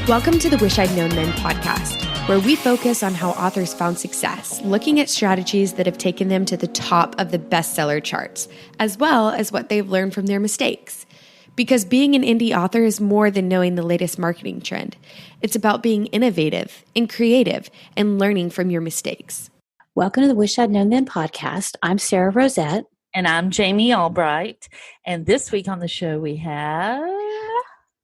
Welcome to the Wish I'd Known Then podcast, where we focus on how authors found success, looking at strategies that have taken them to the top of the bestseller charts, as well as what they've learned from their mistakes. Because being an indie author is more than knowing the latest marketing trend. It's about being innovative and creative and learning from your mistakes. Welcome to the Wish I'd Known Then podcast. I'm Sara Rosette. And I'm Jami Albright. And this week on the show we have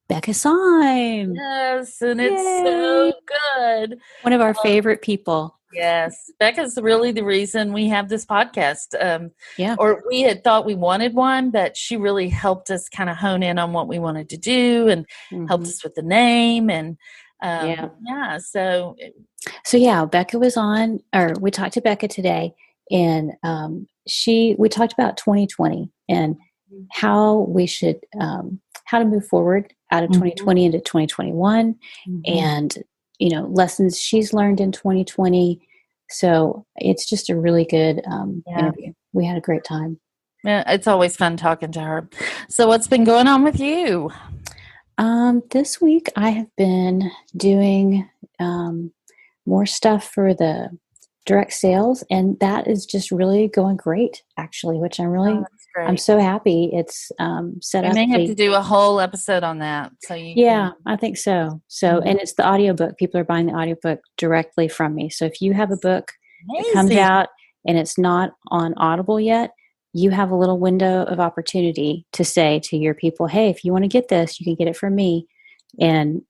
Becca Syme. Yes, and it's so good. One of our favorite people. Yes. Becca's really the reason we have this podcast. Yeah. Or we had thought we wanted one, but she really helped us kind of hone in on what we wanted to do and helped us with the name. And So Becca was on, or we talked to Becca today, and we talked about 2020 and how we should, how to move forward out of 2020 into 2021 and, lessons she's learned in 2020. So it's just a really good interview. We had a great time. Yeah, it's always fun talking to her. So what's been going on with you? This week I have been doing more stuff for the direct sales, and that is just really going great, actually, which I'm so happy it's set up. We may have to do a whole episode on that. I think so. And it's the audiobook. People are buying the audiobook directly from me. So if you have a book that comes out and it's not on Audible yet, you have a little window of opportunity to say to your people, hey, if you want to get this, you can get it from me. And,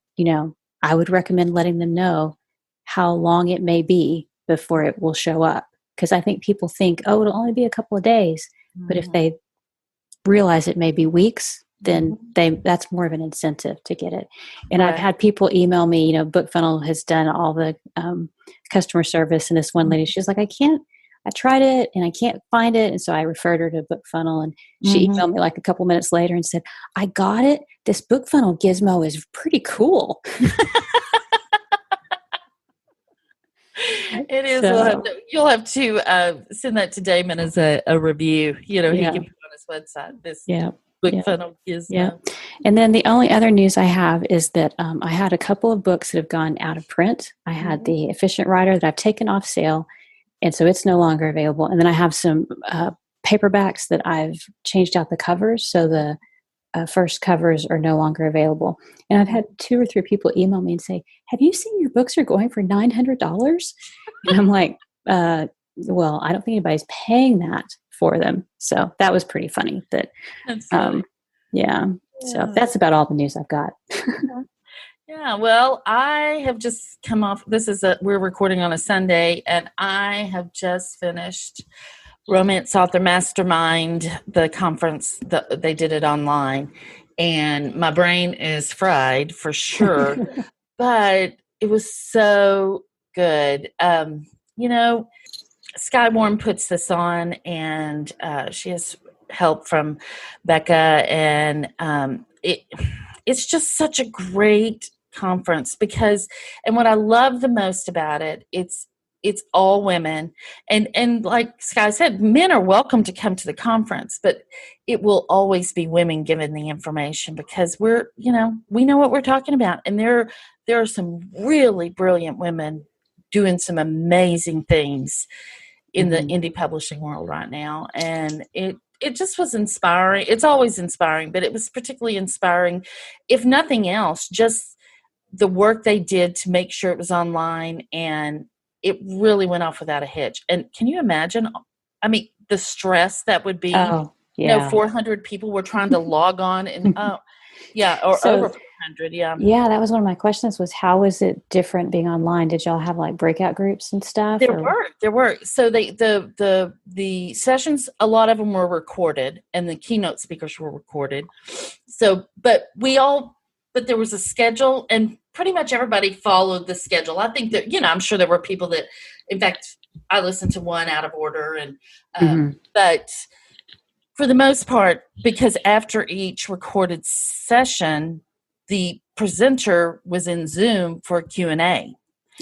I would recommend letting them know how long it may be before it will show up. Because I think people think, it'll only be a couple of days. But if they realize it may be weeks, then that's more of an incentive to get it. And I've had people email me, Bookfunnel has done all the customer service. And this one lady, she's like, I tried it and I can't find it. And so I referred her to Bookfunnel, and she emailed me like a couple minutes later and said, I got it. This Bookfunnel gizmo is pretty cool. It is. You'll have to send that to Damon as a review. He can put on his website. This Bookfunnel gizmo. Yeah. And then the only other news I have is that I had a couple of books that have gone out of print. I had the Efficient Writer that I've taken off sale, and so it's no longer available. And then I have some paperbacks that I've changed out the covers, so the first covers are no longer available. And I've had 2 or 3 people email me and say, have you seen your books are going for $900? And I'm like, well, I don't think anybody's paying that for them. So that was pretty funny. So that's about all the news I've got. Yeah, well, I have just come off. We're recording on a Sunday, and I have just finished Romance Author Mastermind, the conference. They did it online, and my brain is fried for sure, but it was so good. Skywarm puts this on, and she has help from Becca, and it's just such a great conference and what I love the most about it, it's all women, and like Sky said, men are welcome to come to the conference, but it will always be women given the information because we know what we're talking about, and there are some really brilliant women doing some amazing things in the indie publishing world right now, and it just was inspiring. It's always inspiring, but it was particularly inspiring, if nothing else, just the work they did to make sure it was online, and it really went off without a hitch. And can you imagine, the stress that would be, 400 people were trying to log on and, over 400. Yeah. Yeah. That was one of my questions was, how was it different being online? Did y'all have like breakout groups and stuff? There were. So the sessions, a lot of them were recorded, and the keynote speakers were recorded. So, but there was a schedule, and pretty much everybody followed the schedule. I think that, I'm sure there were people that, in fact, I listened to one out of order, and but for the most part, because after each recorded session, the presenter was in Zoom for Q&A.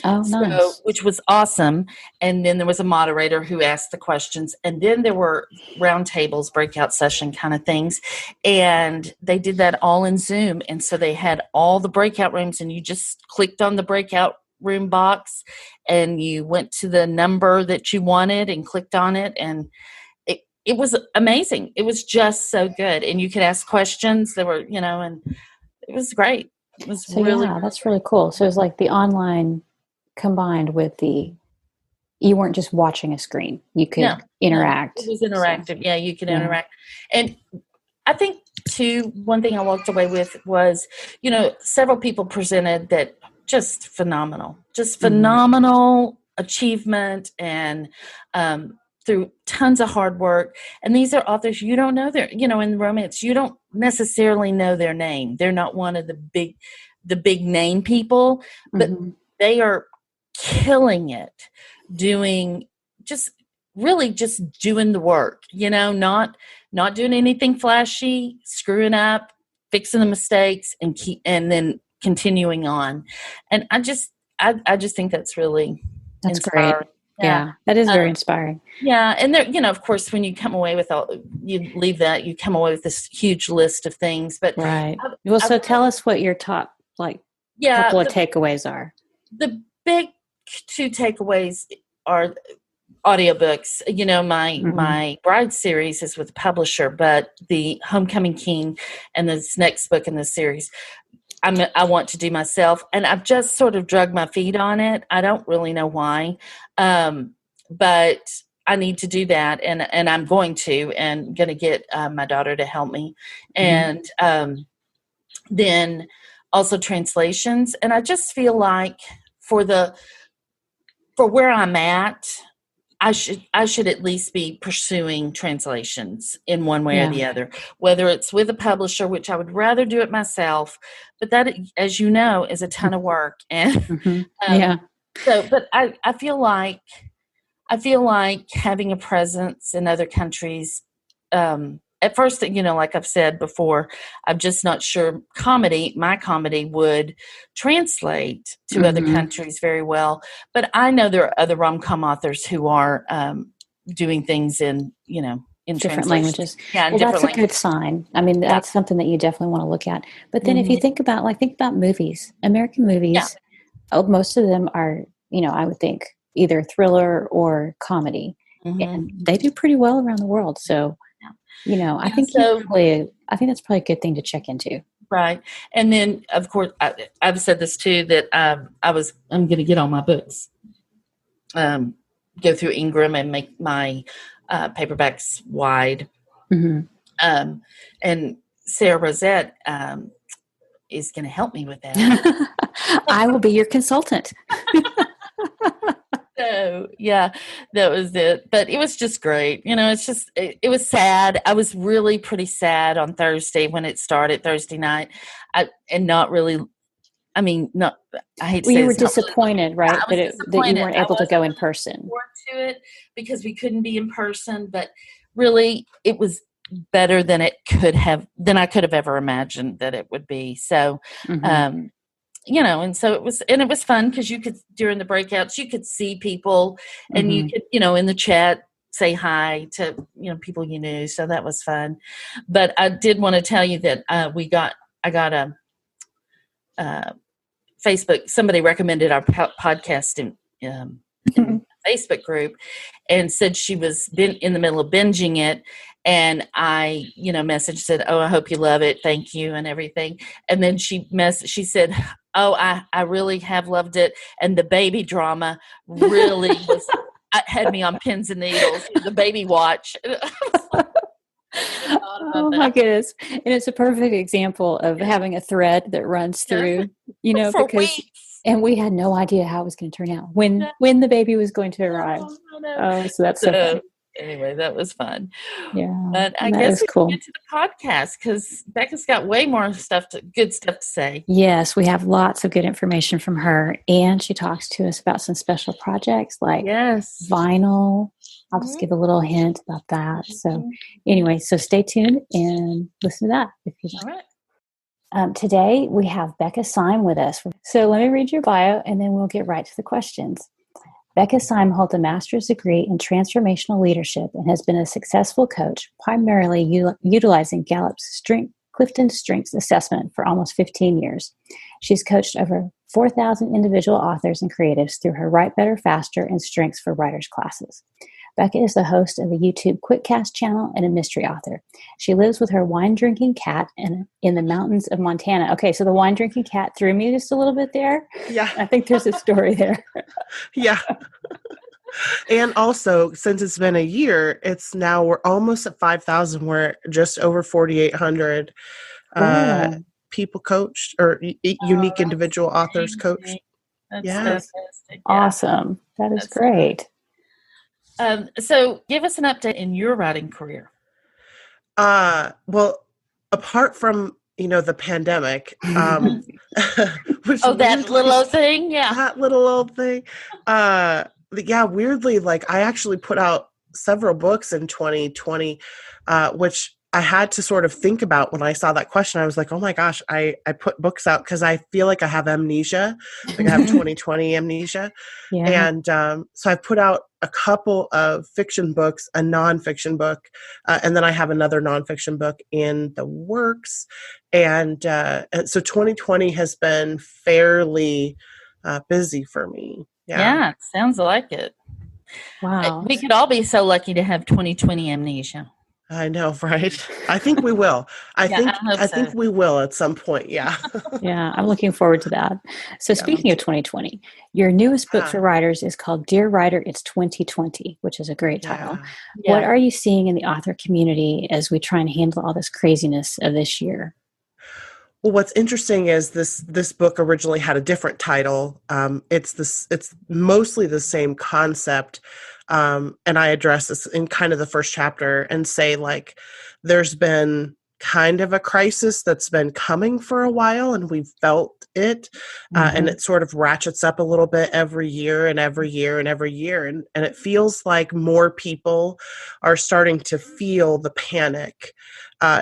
Oh, nice. Which was awesome. And then there was a moderator who asked the questions. And then there were round tables, breakout session kind of things. And they did that all in Zoom. And so they had all the breakout rooms, and you just clicked on the breakout room box and you went to the number that you wanted and clicked on it. And it was amazing. It was just so good. And you could ask questions. There were, and it was great. It was that's really cool. So it was like the online combined with you weren't just watching a screen. You could interact. It was interactive. So, yeah, you could interact. And I think too, one thing I walked away with was, several people presented that just phenomenal achievement, and through tons of hard work. And these are authors you don't know in romance, you don't necessarily know their name. They're not one of the big name people, but they are killing it, doing the work, not doing anything flashy, screwing up, fixing the mistakes, and then continuing on. And I just think that's inspiring. Great. Yeah, that is very inspiring. Yeah. And there, of course, when you come away with you leave that, you come away with this huge list of things. But right. So tell us what your top couple of takeaways are. The big two takeaways are audiobooks. My Bride series is with a publisher, but the Homecoming King and this next book in the series, I want to do myself, and I've just sort of dragged my feet on it. I don't really know why, but I need to do that, and I'm going to get my daughter to help me, and then also translations. And I just feel like for where I'm at, I should at least be pursuing translations in one way or the other, whether it's with a publisher, which I would rather do it myself, but that, as you know, is a ton of work. And so, but I feel like having a presence in other countries. At first, like I've said before, I'm just not sure my comedy would translate to other countries very well. But I know there are other rom-com authors who are doing things in different languages. Yeah, that's a good sign. I mean, that's something that you definitely want to look at. But then if you think about movies, American movies, most of them are, I would think either thriller or comedy. And they do pretty well around the world. So, I think I think that's probably a good thing to check into. Right. And then, of course, I've said this too, that I'm going to get all my books, go through Ingram and make my paperbacks wide. And Sarah Rosette is going to help me with that. I will be your consultant. So, that was it. But it was just great. It was sad. I was really pretty sad on Thursday when it started, Thursday night. I hate to say you were disappointed, right? That you weren't able to go in person. To it because we couldn't be in person, but really it was better than I could have ever imagined that it would be. So, and so it was fun because you could, during the breakouts, you could see people and you could, in the chat, say hi to, people you knew. So that was fun. But I did want to tell you that I got a Facebook, somebody recommended our podcast in Facebook group and said she was in the middle of binging it. And I, messaged, said, "Oh, I hope you love it. Thank you," and everything. And then she said, "Oh, I really have loved it. And the baby drama really had me on pins and needles. The baby watch." Oh my goodness. And it's a perfect example of having a thread that runs through, for because weeks. And we had no idea how it was going to turn out when the baby was going to arrive. Oh, so that's so fun. Anyway, that was fun. Yeah. But I guess we can get to the podcast because Becca's got way more good stuff to say. Yes, we have lots of good information from her. And she talks to us about some special projects like vinyl. I'll just give a little hint about that. So anyway, so stay tuned and listen to that if you like. All right. Today we have Becca Syme with us. So let me read your bio and then we'll get right to the questions. Becca Syme holds a master's degree in transformational leadership and has been a successful coach, primarily utilizing Gallup's Clifton Strengths Assessment for almost 15 years. She's coached over 4,000 individual authors and creatives through her Write Better, Faster, and Strengths for Writers classes. Becca is the host of the YouTube Quitcast channel and a mystery author. She lives with her wine-drinking cat in the mountains of Montana. Okay, so the wine-drinking cat threw me just a little bit there. Yeah. I think there's a story there. Yeah. And also, since it's been a year, we're almost at 5,000. We're just over 4,800 people coached or unique individual authors coached. That's fantastic. Awesome. That is great. So give us an update in your writing career. Well, apart from, the pandemic, which that little old thing. Yeah. That little old thing. Weirdly, like I actually put out several books in 2020, which I had to sort of think about when I saw that question. I was like, oh my gosh, I put books out because I feel like I have amnesia. Like I have 2020 amnesia. Yeah. And so I put out a couple of fiction books, a nonfiction book, and then I have another nonfiction book in the works. And so 2020 has been fairly busy for me. Yeah, it sounds like it. Wow. We could all be so lucky to have 2020 amnesia. I know, right? I think we will. I think we will at some point. Yeah. Yeah, I'm looking forward to that. So speaking of 2020, your newest book for writers is called Dear Writer, It's 2020, which is a great title. Yeah. What are you seeing in the author community as we try and handle all this craziness of this year? Well, what's interesting is this book originally had a different title. It's mostly the same concept. And I address this in kind of the first chapter and say, like, there's been kind of a crisis that's been coming for a while and we've felt it. And it sort of ratchets up a little bit every year and every year and every year. And it feels like more people are starting to feel the panic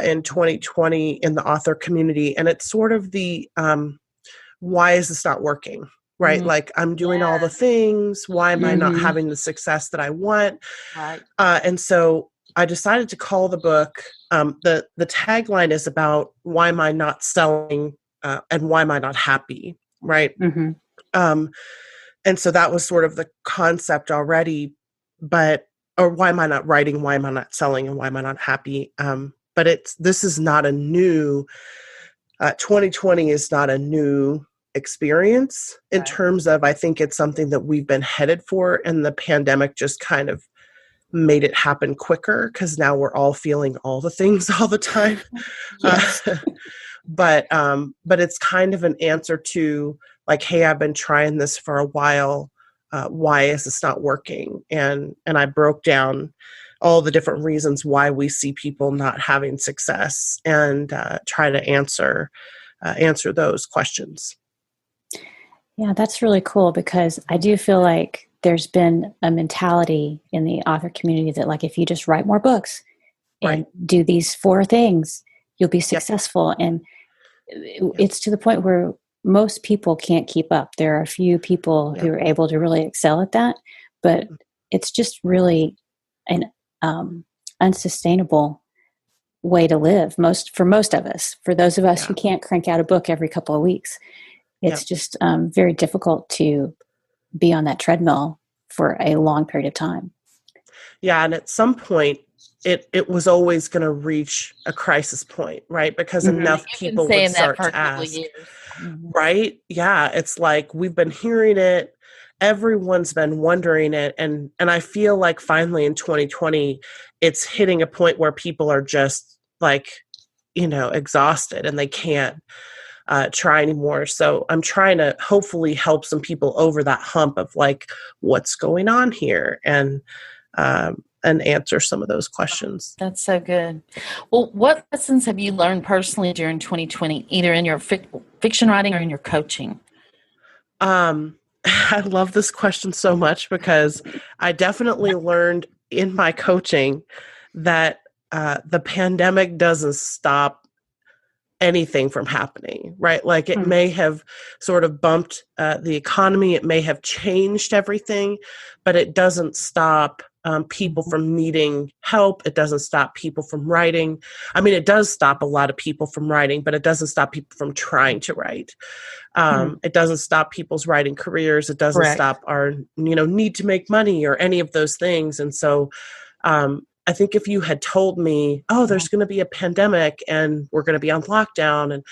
in 2020 in the author community. And it's sort of the, why is this not working? Right? Like I'm doing all the things. Why am I not having the success that I want? Right. And so I decided to call the book, the tagline is about why am I not selling and why am I not happy? Right. And so that was sort of the concept already, or why am I not writing? Why am I not selling? And why am I not happy? But this is not a new, 2020 is not a new experience in terms of, I think it's something that we've been headed for, and the pandemic just kind of made it happen quicker because now we're all feeling all the things all the time. But it's kind of an answer to like, hey, I've been trying this for a while. Why is this not working? And I broke down all the different reasons why we see people not having success and try to answer those questions. Yeah, that's really cool because I do feel like there's been a mentality in the author community that like if you just write more books and do these 4 things, you'll be successful. And it's to the point where most people can't keep up. There are a few people who are able to really excel at that, but it's just really an unsustainable way to live for most of us. For those of us who can't crank out a book every couple of weeks, it's just very difficult to be on that treadmill for a long period of time. Yeah, and at some point, it was always going to reach a crisis point, right? Because enough people would start to ask, right? Yeah, it's like we've been hearing it. Everyone's been wondering it. And I feel like finally in 2020, it's hitting a point where people are just like, exhausted and they can't try anymore. So I'm trying to hopefully help some people over that hump of like, what's going on here? And answer some of those questions. That's so good. Well, what lessons have you learned personally during 2020, either in your fiction writing or in your coaching? I love this question so much because I definitely learned in my coaching that the pandemic doesn't stop anything from happening, right? Like it may have sort of bumped the economy. It may have changed everything, but it doesn't stop people from needing help. It doesn't stop people from writing. I mean, it does stop a lot of people from writing, but it doesn't stop people from trying to write. It doesn't stop people's writing careers. It doesn't stop our, need to make money or any of those things. And so, I think if you had told me, oh, there's going to be a pandemic and we're going to be on lockdown, and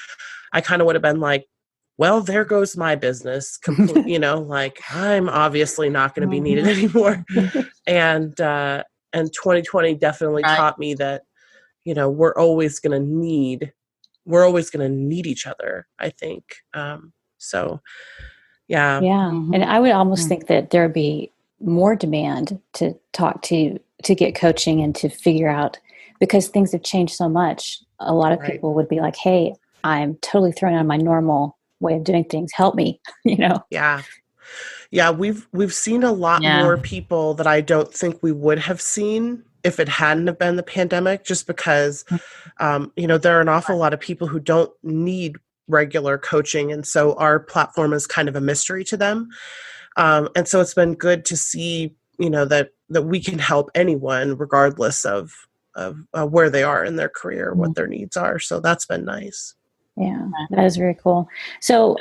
I kind of would have been like, well, there goes my business. Like I'm obviously not going to be needed anymore. And 2020 definitely taught me that, we're always going to need each other, I think. So, yeah. Yeah. And I would almost think that there'd be more demand to talk to get coaching and to figure out, because things have changed so much. A lot of people would be like, hey, I'm totally thrown out of my normal way of doing things. Help me, Yeah. Yeah. We've seen a lot more people that I don't think we would have seen if it hadn't have been the pandemic, just because, there are an awful lot of people who don't need regular coaching. And so our platform is kind of a mystery to them. And so it's been good to see, that we can help anyone regardless of where they are in their career, what their needs are. So that's been nice. Yeah, that is very cool. So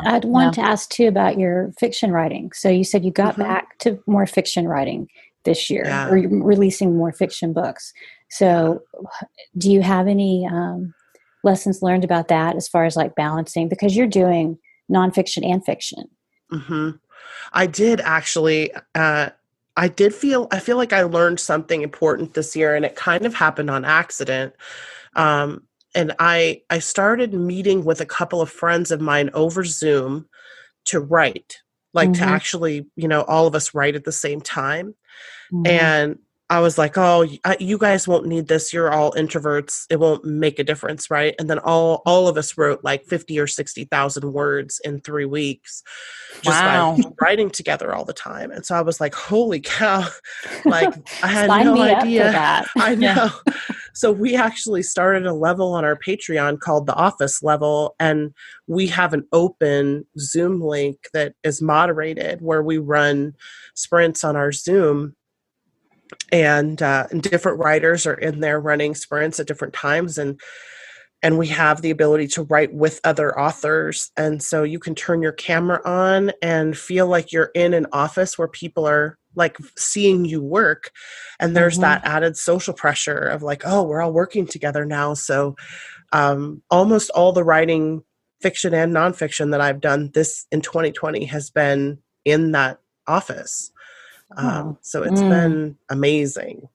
I'd want to ask too about your fiction writing. So you said you got back to more fiction writing this year, or you're releasing more fiction books. So do you have any lessons learned about that as far as like balancing, because you're doing nonfiction and fiction? I did actually. I feel like I learned something important this year, and it kind of happened on accident. And I started meeting with a couple of friends of mine over Zoom to write, like to actually, all of us write at the same time. And I was like, oh, you guys won't need this. You're all introverts. It won't make a difference, right? And then all of us wrote like 50 or 60,000 words in 3 weeks just by writing together all the time. And so I was like, holy cow, like I had no idea. I know. So we actually started a level on our Patreon called the Office Level, and we have an open Zoom link that is moderated where we run sprints on our Zoom. And different writers are in there running sprints at different times, and we have the ability to write with other authors. And so you can turn your camera on and feel like you're in an office where people are like seeing you work. And there's that added social pressure of like, oh, we're all working together now. So almost all the writing, fiction and nonfiction, that I've done this in 2020 has been in that office. So it's been amazing.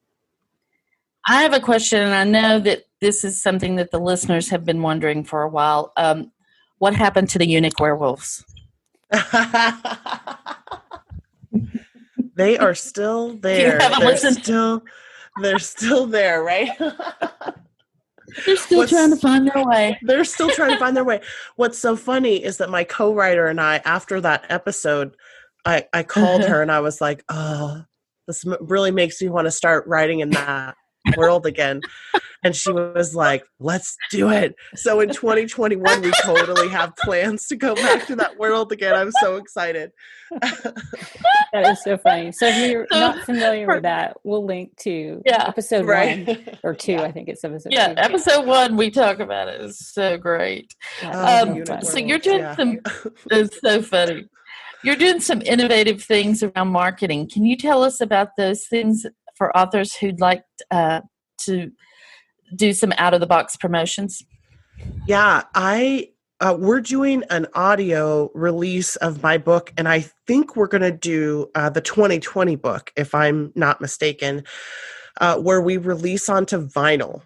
I have a question, and I know that this is something that the listeners have been wondering for a while. What happened to the Eunuch werewolves? They are still there. They're still there, right? They're still trying to find their way. They're still trying to find their way. What's so funny is that my co-writer and I, after that episode, I called her and I was like, oh, this really makes me want to start writing in that world again. And she was like, let's do it. So in 2021, we totally have plans to go back to that world again. I'm so excited. That is so funny. So if you're not familiar with that, we'll link to episode 1 or 2. I think it's episode 2. Episode 1, we talk about it. It's so great. So you're doing some, it's so funny. You're doing some innovative things around marketing. Can you tell us about those things for authors who'd like to do some out-of-the-box promotions? Yeah, we're doing an audio release of my book, and I think we're going to do the 2020 book, if I'm not mistaken, where we release onto vinyl.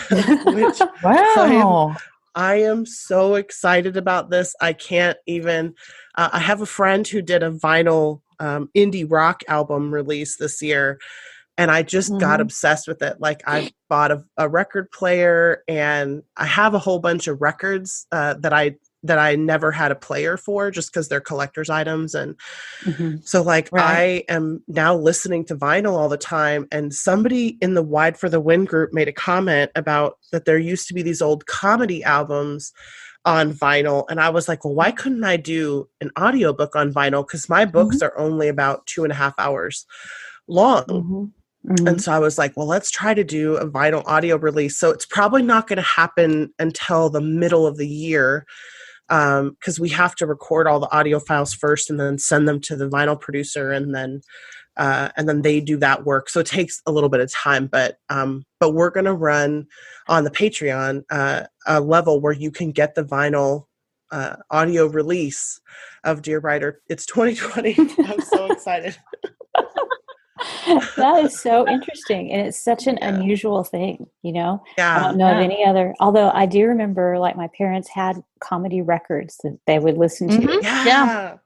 Which wow. I am so excited about this. I can't even... I have a friend who did a vinyl indie rock album release this year, and I just got obsessed with it. Like I bought a record player, and I have a whole bunch of records that I that I never had a player for, just because they're collector's items. And so like, I am now listening to vinyl all the time. And somebody in the Wide for the Wind group made a comment about that there used to be these old comedy albums on vinyl. And I was like, well, why couldn't I do an audiobook on vinyl? Because my books are only about 2.5 hours long. And so I was like, well, let's try to do a vinyl audio release. So it's probably not going to happen until the middle of the year, because we have to record all the audio files first and then send them to the vinyl producer, and then they do that work. So it takes a little bit of time, but we're going to run on the Patreon a level where you can get the vinyl audio release of Dear Writer. It's 2020. I'm so excited. That is so interesting. And it's such an unusual thing, you know? Yeah. I don't know of any other, although I do remember like my parents had comedy records that they would listen to. Yeah.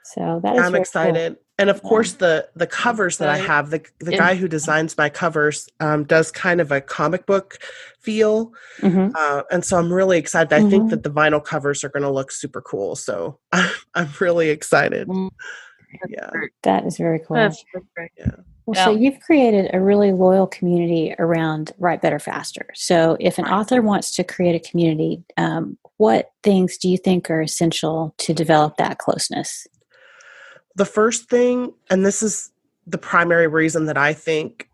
So that is I'm excited. Cool. And of course the covers that I have, the guy who designs my covers does kind of a comic book feel. And so I'm really excited. I think that the vinyl covers are going to look super cool. So I'm really excited. Yeah. That is very cool. That's great. Yeah. Well, so you've created a really loyal community around Write Better Faster. So if an author wants to create a community, what things do you think are essential to develop that closeness? The first thing, and this is the primary reason that I think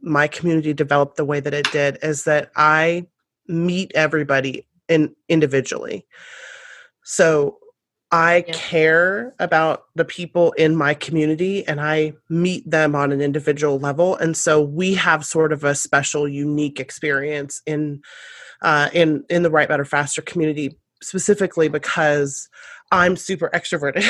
my community developed the way that it did, is that I meet everybody individually. So I care about the people in my community, and I meet them on an individual level. And so we have sort of a special, unique experience in the Write Better Faster community, specifically because I'm super extroverted.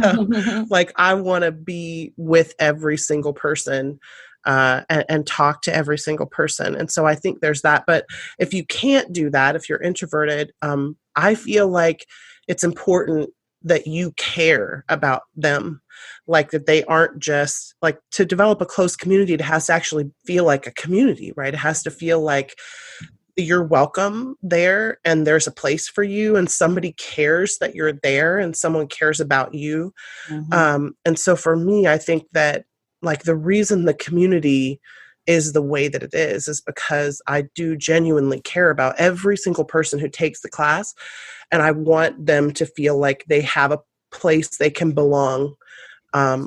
So, like, I want to be with every single person and talk to every single person. And so I think there's that. But if you can't do that, if you're introverted, I feel like it's important that you care about them, like that they aren't just like, to develop a close community, it has to actually feel like a community, right? It has to feel like you're welcome there and there's a place for you and somebody cares that you're there and someone cares about you. And so for me, I think that like the reason the community is the way that it is because I do genuinely care about every single person who takes the class. And I want them to feel like they have a place they can belong,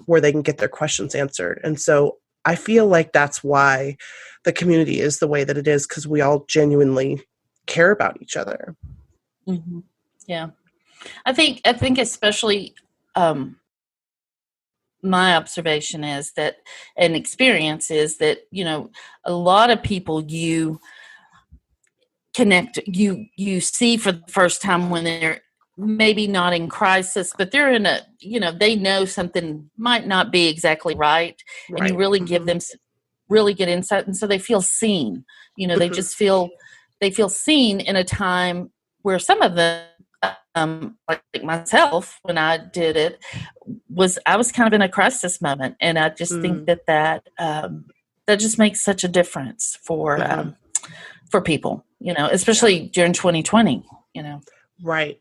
where they can get their questions answered. And so I feel like that's why the community is the way that it is, because we all genuinely care about each other. Yeah. I think especially my observation is that, and experience is that, you know, a lot of people you connect, you see for the first time when they're maybe not in crisis, but they're in a, you know, they know something might not be exactly right. And you really give them really good insight. And so they feel seen, you know, they just feel seen in a time where some of them, like myself, when I did it, I was kind of in a crisis moment. And I just think that just makes such a difference for people, you know, especially during 2020, you know. Right.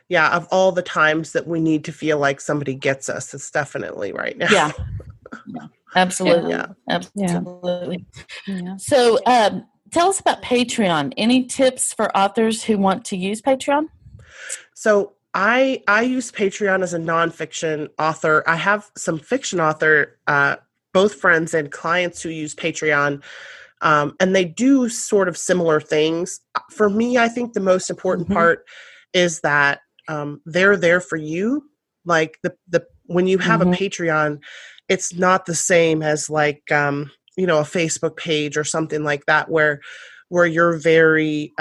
Yeah. Of all the times that we need to feel like somebody gets us, it's definitely right now. Yeah. Absolutely. Yeah. Absolutely. Yeah. So tell us about Patreon. Any tips for authors who want to use Patreon? So I use Patreon as a nonfiction author. I have some fiction author, both friends and clients who use Patreon. And they do sort of similar things. For me, I think the most important part is that they're there for you. Like when you have a Patreon, it's not the same as like you know, a Facebook page or something like that, where you're very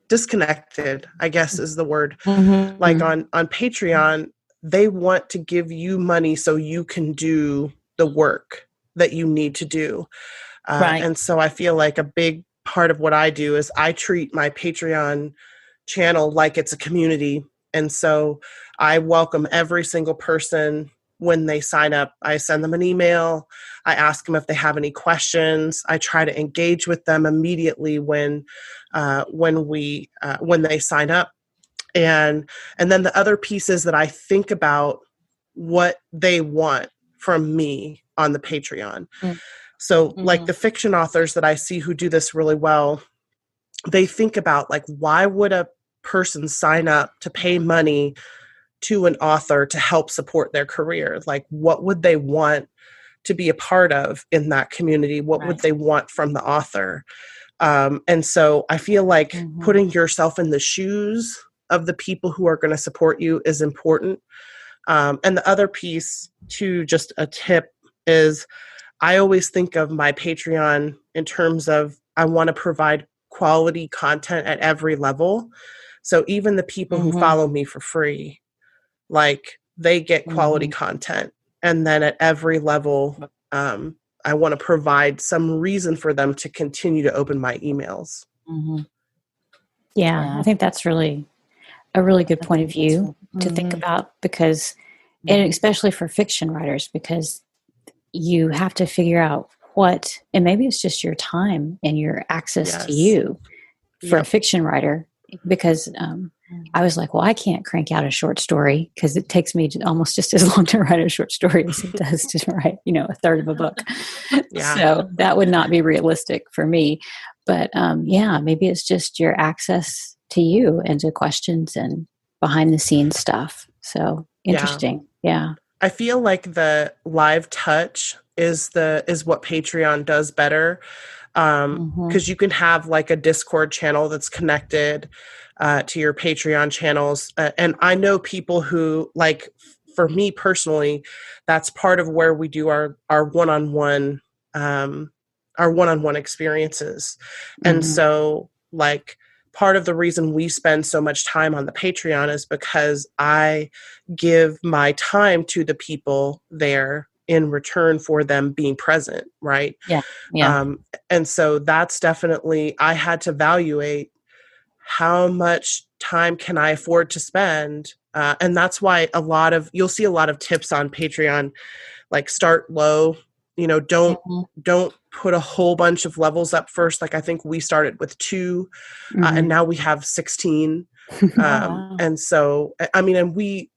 disconnected, I guess is the word. Like on Patreon, they want to give you money so you can do the work that you need to do. And so I feel like a big part of what I do is I treat my Patreon channel like it's a community. And so I welcome every single person when they sign up. I send them an email. I ask them if they have any questions. I try to engage with them immediately when they sign up. And then the other piece is that I think about what they want from me on the Patreon. So like the fiction authors that I see who do this really well, they think about like, why would a person sign up to pay money to an author to help support their career? Like, what would they want to be a part of in that community? What would they want from the author? And so I feel like putting yourself in the shoes of the people who are going to support you is important. And the other piece, to just a tip, is I always think of my Patreon in terms of I want to provide quality content at every level. So even the people who follow me for free, like, they get quality content. And then at every level, I want to provide some reason for them to continue to open my emails. Yeah, I think that's really a really good point of view to think about, because, and especially for fiction writers, because you have to figure out what, and maybe it's just your time and your access to you for a fiction writer, because I was like, well, I can't crank out a short story because it takes me almost just as long to write a short story as it does to write, a third of a book. So that would not be realistic for me. But maybe it's just your access to you and to questions and behind the scenes stuff. So interesting. Yeah. I feel like the live touch is what Patreon does better. Because you can have like a Discord channel that's connected to your Patreon channels. And I know people who, like, for me personally, that's part of where we do our one-on-one experiences. And so, like, part of the reason we spend so much time on the Patreon is because I give my time to the people there in return for them being present, right? And so that's definitely, I had to evaluate how much time can I afford to spend, and that's why you'll see a lot of tips on Patreon, like start low. Don't put a whole bunch of levels up first. Like, I think we started with 2, and now we have 16. And so, I mean, and we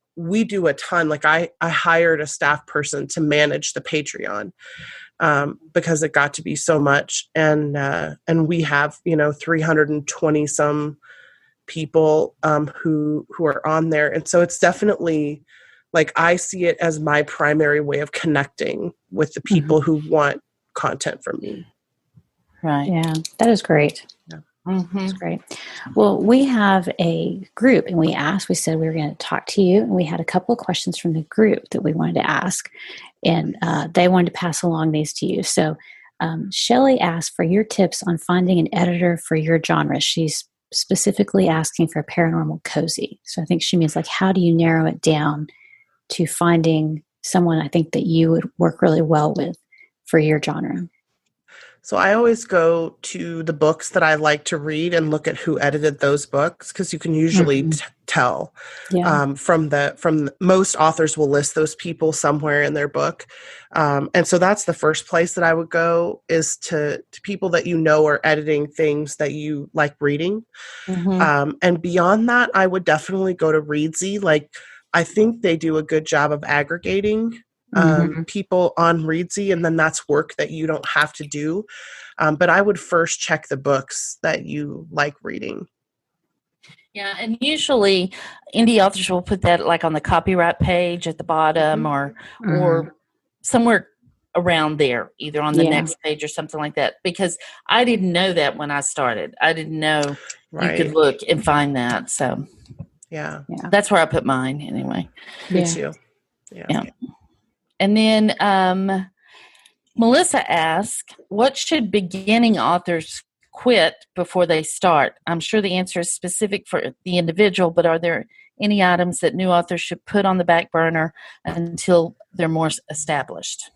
do a ton. Like, I hired a staff person to manage the Patreon, because it got to be so much. And we have, 320 some people, who are on there. And so it's definitely, like, I see it as my primary way of connecting with the people who want content from me. Right. Yeah, that is great. Yeah. That's great. Well, we have a group, and we said we were going to talk to you, and we had a couple of questions from the group that we wanted to ask, and they wanted to pass along these to you. So Shelley asked for your tips on finding an editor for your genre. She's specifically asking for paranormal cozy. So I think she means, like, how do you narrow it down to finding someone I think that you would work really well with for your genre? So I always go to the books that I like to read and look at who edited those books, because you can usually tell. From most authors will list those people somewhere in their book. And so that's the first place that I would go, is to people that are editing things that you like reading. And beyond that, I would definitely go to Reedsy. Like, I think they do a good job of aggregating people on Reedsy, and then that's work that you don't have to do. But I would first check the books that you like reading. Yeah, and usually indie authors will put that like on the copyright page at the bottom or somewhere around there, either on the next page or something like that. Because I didn't know that when I started. I didn't know you could look and find that. So yeah, that's where I put mine anyway. Me too. Yeah. And then Melissa asked, what should beginning authors quit before they start? I'm sure the answer is specific for the individual, but are there any items that new authors should put on the back burner until they're more established?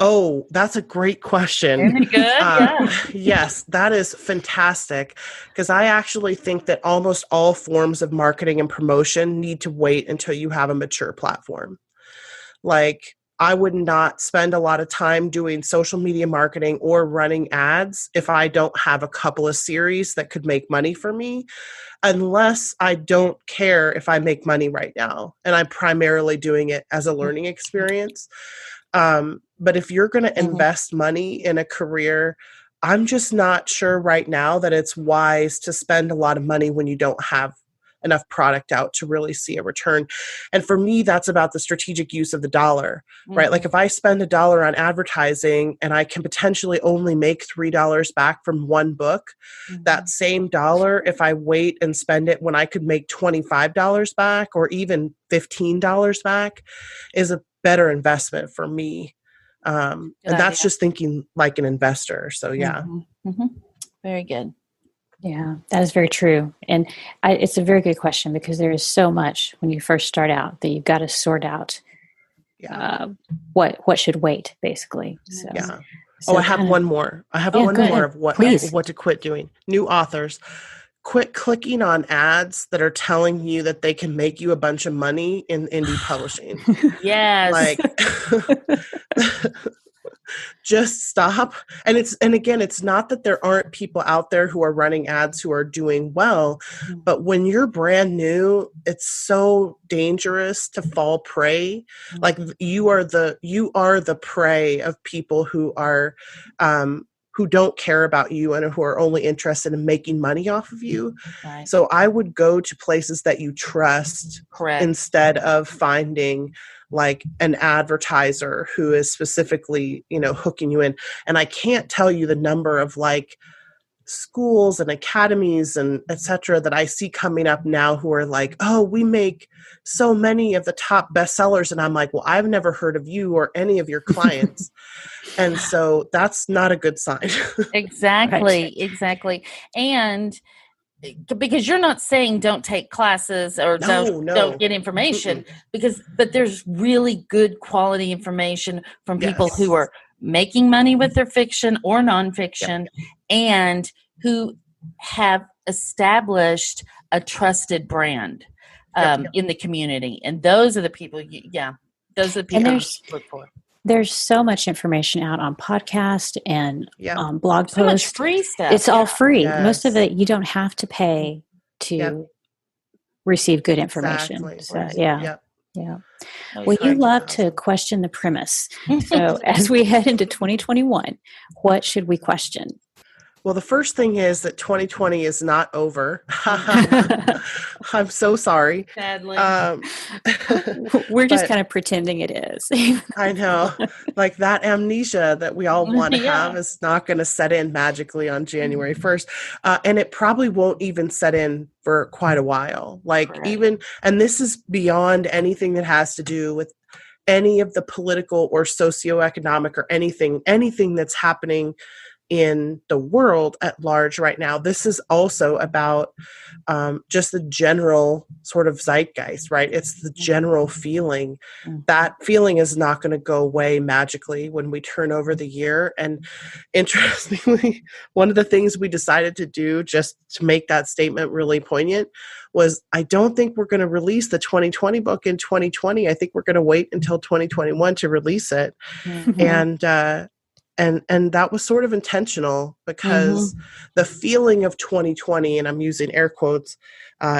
Oh, that's a great question. Very good. Yes, that is fantastic, because I actually think that almost all forms of marketing and promotion need to wait until you have a mature platform. Like, I would not spend a lot of time doing social media marketing or running ads if I don't have a couple of series that could make money for me, unless I don't care if I make money right now. And I'm primarily doing it as a learning experience. But if you're going to invest money in a career, I'm just not sure right now that it's wise to spend a lot of money when you don't have enough product out to really see a return. And for me, that's about the strategic use of the dollar, right? Like if I spend $1 on advertising and I can potentially only make $3 back from one book, that same dollar, if I wait and spend it when I could make $25 back or even $15 back, is a better investment for me. And that's just thinking like an investor. So yeah. Very good. Yeah, that is very true. And it's a very good question, because there is so much when you first start out that you've got to sort out what should wait, basically. So, So I have one more. I have one more of what to quit doing. New authors. Quit clicking on ads that are telling you that they can make you a bunch of money in indie publishing. Yes. Like, just stop. And again, it's not that there aren't people out there who are running ads who are doing well, but when you're brand new, it's so dangerous to fall prey. Like you are the prey of people who are, who don't care about you and who are only interested in making money off of you. Right. So I would go to places that you trust. Correct. Instead of finding like an advertiser who is specifically, hooking you in. And I can't tell you the number of like schools and academies and et cetera that I see coming up now who are like, oh, we make so many of the top bestsellers. And I'm like, well, I've never heard of you or any of your clients. And so that's not a good sign. Exactly. And because you're not saying don't take classes or don't get information, but there's really good quality information from people who are making money with their fiction or nonfiction and who have established a trusted brand in the community. And those are the people those are the people you look for. There's so much information out on podcast and blog posts. So much free stuff. It's all free. Yes. Most of it you don't have to pay to receive good information. Exactly. So yeah. Well, you love to question the premise. So as we head into 2021, what should we question? Well, the first thing is that 2020 is not over. I'm so sorry. Sadly. We're just kind of pretending it is. I know. Like that amnesia that we all want to have is not going to set in magically on January 1st. And it probably won't even set in for quite a while. Like and this is beyond anything that has to do with any of the political or socioeconomic or anything that's happening in the world at large right now. This is also about just the general sort of zeitgeist, right? It's the general feeling. That feeling is not going to go away magically when we turn over the year. And interestingly, one of the things we decided to do just to make that statement really poignant was I don't think we're going to release the 2020 book in 2020. I think we're going to wait until 2021 to release it. And that was sort of intentional because the feeling of 2020, and I'm using air quotes,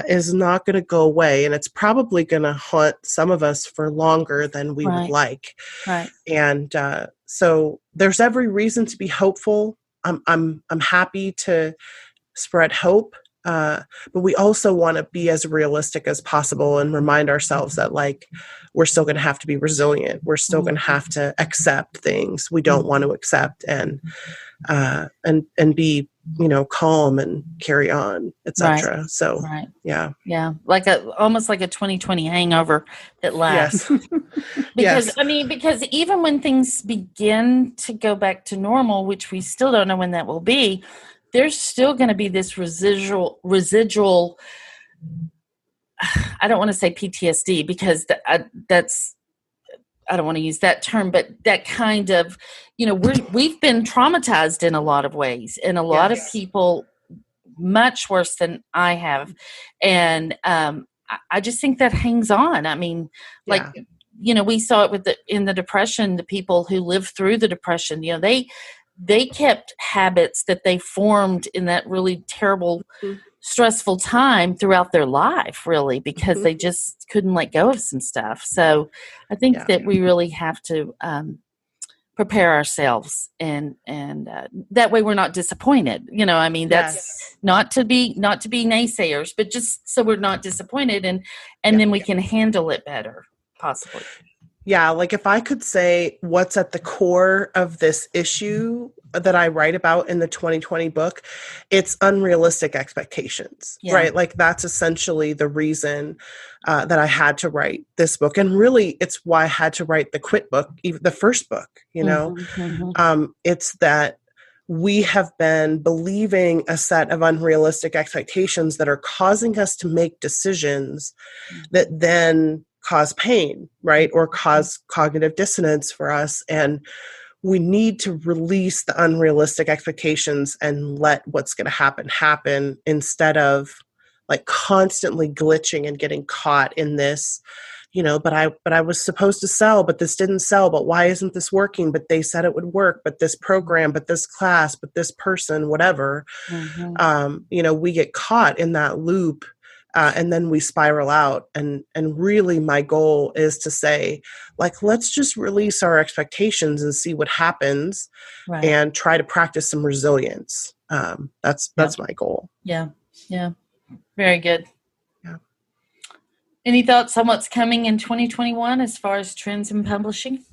is not going to go away. And it's probably going to haunt some of us for longer than we would like. Right. And so there's every reason to be hopeful. I'm happy to spread hope. But we also want to be as realistic as possible and remind ourselves that like we're still going to have to be resilient. We're still going to have to accept things we don't want to accept and be, calm and carry on, etc. Right. So, yeah. Like almost like a 2020 hangover that lasts. Yes. Because even when things begin to go back to normal, which we still don't know when that will be, there's still going to be this residual, I don't want to say PTSD because that's, I don't want to use that term, but that kind of, we've been traumatized in a lot of ways, and a lot of people much worse than I have. And I just think that hangs on. I mean, we saw it in the Depression, the people who lived through the Depression, they kept habits that they formed in that really terrible, stressful time throughout their life, really, because they just couldn't let go of some stuff. So I think that we really have to prepare ourselves, and that way we're not disappointed. That's not to be naysayers, but just so we're not disappointed, and then we can handle it better, possibly. Yeah, like if I could say what's at the core of this issue that I write about in the 2020 book, it's unrealistic expectations, right? Like that's essentially the reason that I had to write this book. And really, it's why I had to write the Quit book, even the first book, It's that we have been believing a set of unrealistic expectations that are causing us to make decisions that then cause pain, right? Or cause cognitive dissonance for us. And we need to release the unrealistic expectations and let what's going to happen instead of like constantly glitching and getting caught in this, but I was supposed to sell, but this didn't sell, but why isn't this working? But they said it would work, but this program, but this class, but this person, whatever, we get caught in that loop. And then we spiral out. And really my goal is to say, like, let's just release our expectations and see what happens and try to practice some resilience. That's my goal. Yeah. Yeah. Very good. Yeah. Any thoughts on what's coming in 2021 as far as trends in publishing?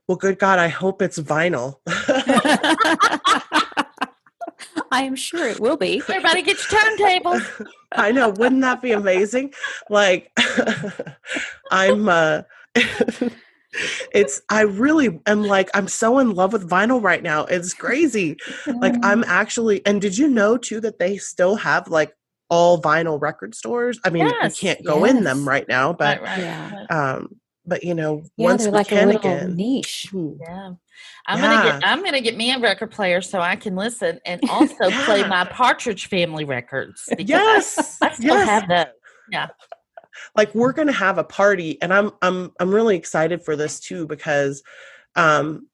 Well, good God, I hope it's vinyl. I am sure it will be. Everybody get your turntables. I know. Wouldn't that be amazing? Like, I really am like, I'm so in love with vinyl right now. It's crazy. Like I'm actually, and did you know too, that they still have like all vinyl record stores? I mean, you can't go in them right now, but, but once they're we like can a little again. niche. Yeah. I'm gonna get me a record player so I can listen and also play my Partridge Family records. Yes. I still have those. Yeah. Like we're gonna have a party, and I'm really excited for this too, because I'm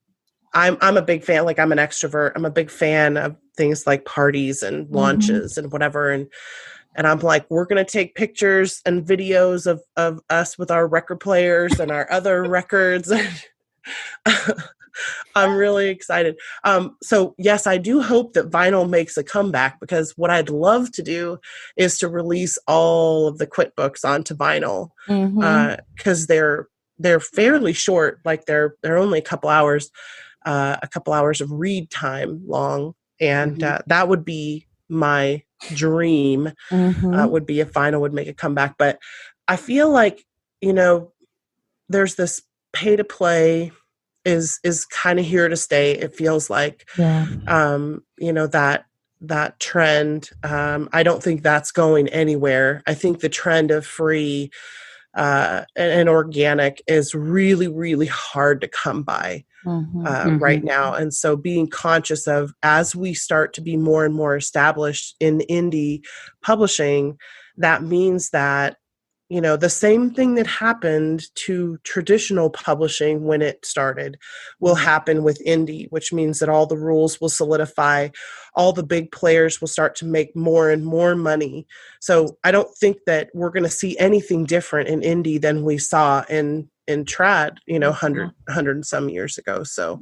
a big fan, like I'm an extrovert. I'm a big fan of things like parties and launches and whatever. And I'm like, we're going to take pictures and videos of us with our record players and our other records. I'm really excited. So yes, I do hope that vinyl makes a comeback, because what I'd love to do is to release all of the Quit books onto vinyl, because they're fairly short. Like they're only a couple hours of read time long. And that would be my dream, would be if vinyl would make a comeback. But I feel like, there's this pay to play is kind of here to stay. It feels like, that trend, I don't think that's going anywhere. I think the trend of free and organic is really, really hard to come by right now. And so being conscious of, as we start to be more and more established in indie publishing, that means that, the same thing that happened to traditional publishing when it started will happen with indie, which means that all the rules will solidify, all the big players will start to make more and more money. So I don't think that we're going to see anything different in indie than we saw in trad, 100 and some years ago. So,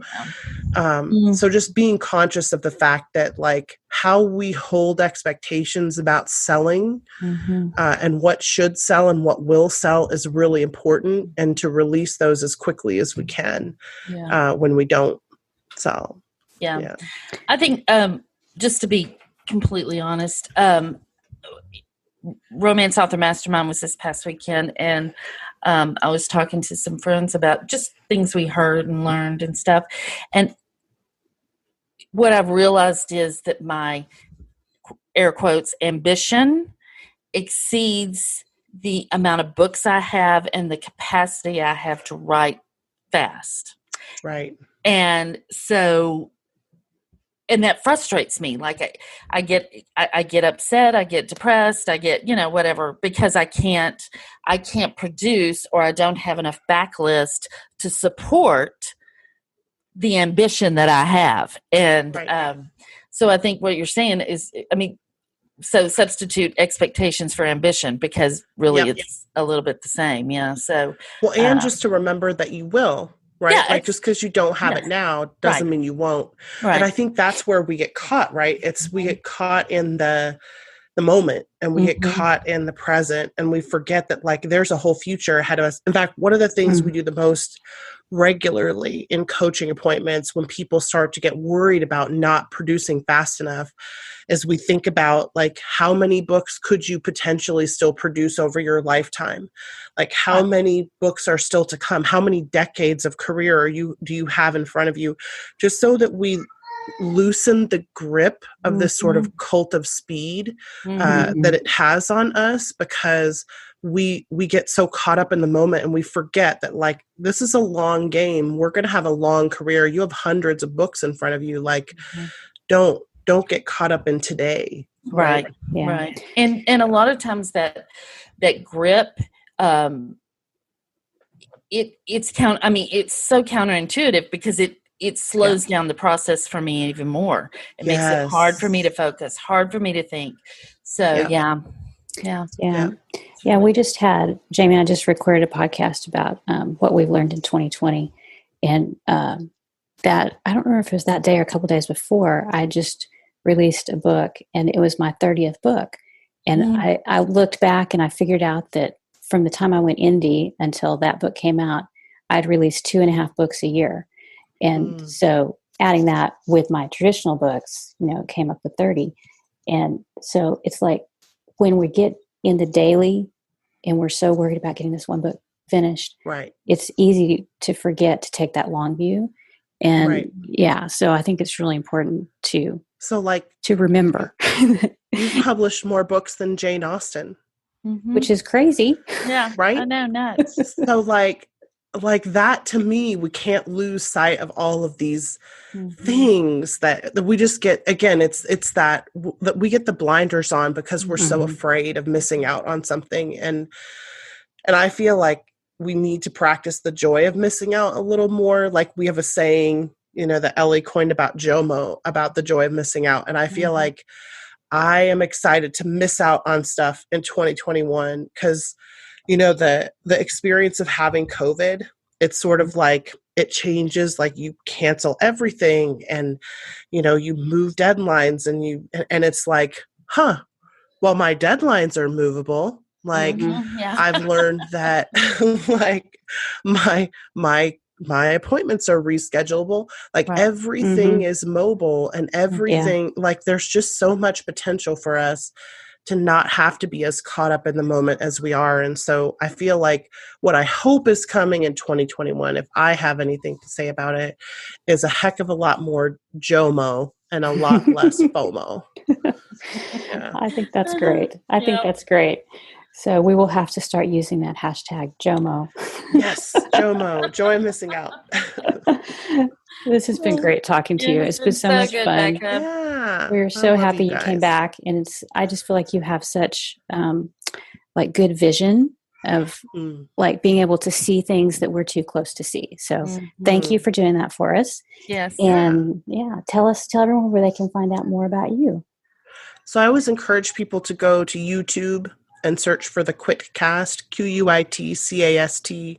so just being conscious of the fact that, like, how we hold expectations about selling and what should sell and what will sell is really important, and to release those as quickly as we can when we don't sell. Yeah. I think, just to be completely honest, Romance Author Mastermind was this past weekend, and I was talking to some friends about just things we heard and learned and stuff. And what I've realized is that my, air quotes, ambition exceeds the amount of books I have and the capacity I have to write fast. Right. And so and that frustrates me. Like I get upset, I get depressed, I get, whatever, because I can't produce, or I don't have enough backlist to support the ambition that I have. And, so I think what you're saying is, so substitute expectations for ambition, because really it's a little bit the same. Yeah. So, well, and just to remember that you will, right? Yeah, like just because you don't have it now doesn't mean you won't. Right. And I think that's where we get caught, right? We get caught in the moment, and we get caught in the present, and we forget that like there's a whole future ahead of us. In fact, one of the things we do the most regularly in coaching appointments when people start to get worried about not producing fast enough is we think about like how many books could you potentially still produce over your lifetime? Like how many books are still to come? How many decades of career do you have in front of you? Just so that we loosen the grip of this sort of cult of speed that it has on us, because we get so caught up in the moment and we forget that like this is a long game. We're going to have a long career. You have hundreds of books in front of you. Like don't get caught up in today. Right. Yeah. Right. And a lot of times that grip, it's so counterintuitive, because it slows down the process for me even more. It makes it hard for me to focus, hard for me to think. So Yeah, we just had, Jami and I just recorded a podcast about what we've learned in 2020. And that, I don't remember if it was that day or a couple of days before, I just released a book, and it was my 30th book. And I looked back and I figured out that from the time I went indie until that book came out, I'd released 2.5 books a year. And so adding that with my traditional books, came up with 30. And so it's like when we get in the daily and we're so worried about getting this one book finished, right? It's easy to forget to take that long view. And so I think it's really important to remember. You've published more books than Jane Austen, which is crazy. Yeah, right? I know, nuts. So like that, to me, we can't lose sight of all of these things that we just get. Again, it's that we get the blinders on because we're so afraid of missing out on something. And I feel like we need to practice the joy of missing out a little more. Like we have a saying, that Ellie coined about JOMO, about the joy of missing out. And I feel like I am excited to miss out on stuff in 2021 because the experience of having COVID, it's sort of like it changes, like you cancel everything and, you move deadlines and it's like, well, my deadlines are movable. Like I've learned that like my appointments are reschedulable. Like everything is mobile and everything, like there's just so much potential for us to not have to be as caught up in the moment as we are. And so I feel like what I hope is coming in 2021, if I have anything to say about it, is a heck of a lot more JOMO and a lot less FOMO. I think that's great. I think that's great. So we will have to start using that hashtag JOMO. Yes, JOMO, joy of missing out. This has been great talking to you. It's been so much fun. Becca. Yeah, We're so happy you came back, and I just feel like you have such like good vision of like being able to see things that we're too close to see. So thank you for doing that for us. Yes. And tell everyone where they can find out more about you. So I always encourage people to go to YouTube and search for the Quitcast, Quitcast,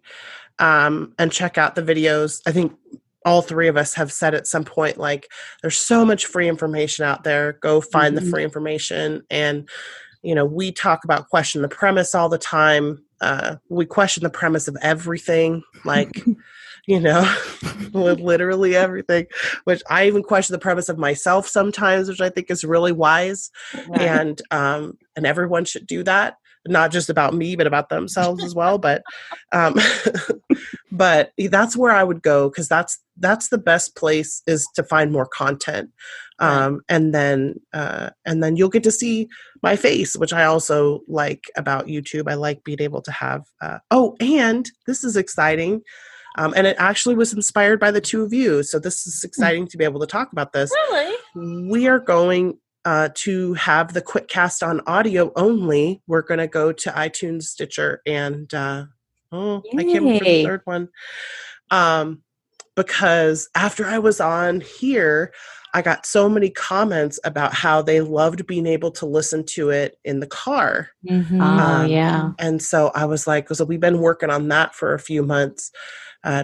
and check out the videos. I think all three of us have said at some point, like, there's so much free information out there. Go find the free information. And, we talk about question the premise all the time. We question the premise of everything, like, with literally everything, which I even question the premise of myself sometimes, which I think is really wise. Right. And everyone should do that. Not just about me, but about themselves as well. But, but that's where I would go. Cause that's the best place, is to find more content. And then you'll get to see my face, which I also like about YouTube. I like being able to have, and this is exciting. And it actually was inspired by the two of you. So this is exciting to be able to talk about this. Really? We are going to have the Quitcast on audio only. We're going to go to iTunes, Stitcher, and I can't remember the third one. Because after I was on here, I got so many comments about how they loved being able to listen to it in the car. Yeah. And so I was like, so we've been working on that for a few months,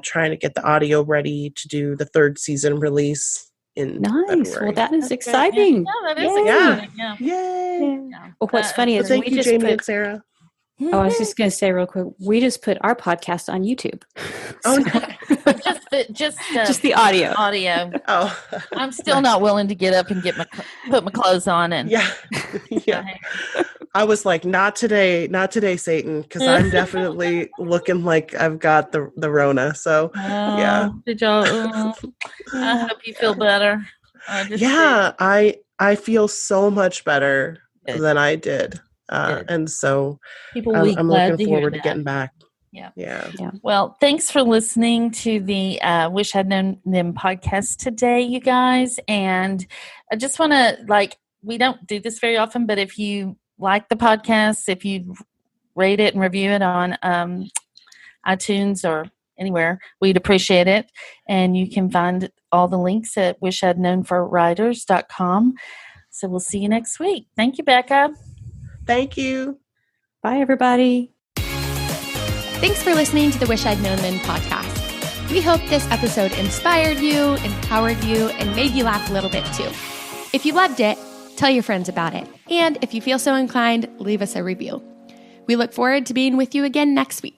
trying to get the audio ready to do the third season release in February. Well, that is exciting. Yeah, that is exciting. Yeah. Yay. Yeah. Well, what's funny is Thank we you, just Jami put, and Sara. I was just going to say real quick, we just put our podcast on YouTube. Oh, just the audio. Oh, I'm still not willing to get up and put my clothes on and yeah. I was like, not today, Satan, because I'm definitely looking like I've got the Rona. So yeah. Did y'all? I hope you feel better. I feel so much better than I did. And so I'm looking forward to getting back. Yeah. Well, thanks for listening to the Wish I'd Known Them podcast today, you guys. And I just want to, we don't do this very often, but if you like the podcast, if you rate it and review it on iTunes or anywhere, we'd appreciate it. And you can find all the links at wishidknownforwriters.com. So we'll see you next week. Thank you, Becca. Thank you. Bye, everybody. Thanks for listening to the Wish I'd Known Then podcast. We hope this episode inspired you, empowered you, and made you laugh a little bit too. If you loved it, tell your friends about it. And if you feel so inclined, leave us a review. We look forward to being with you again next week.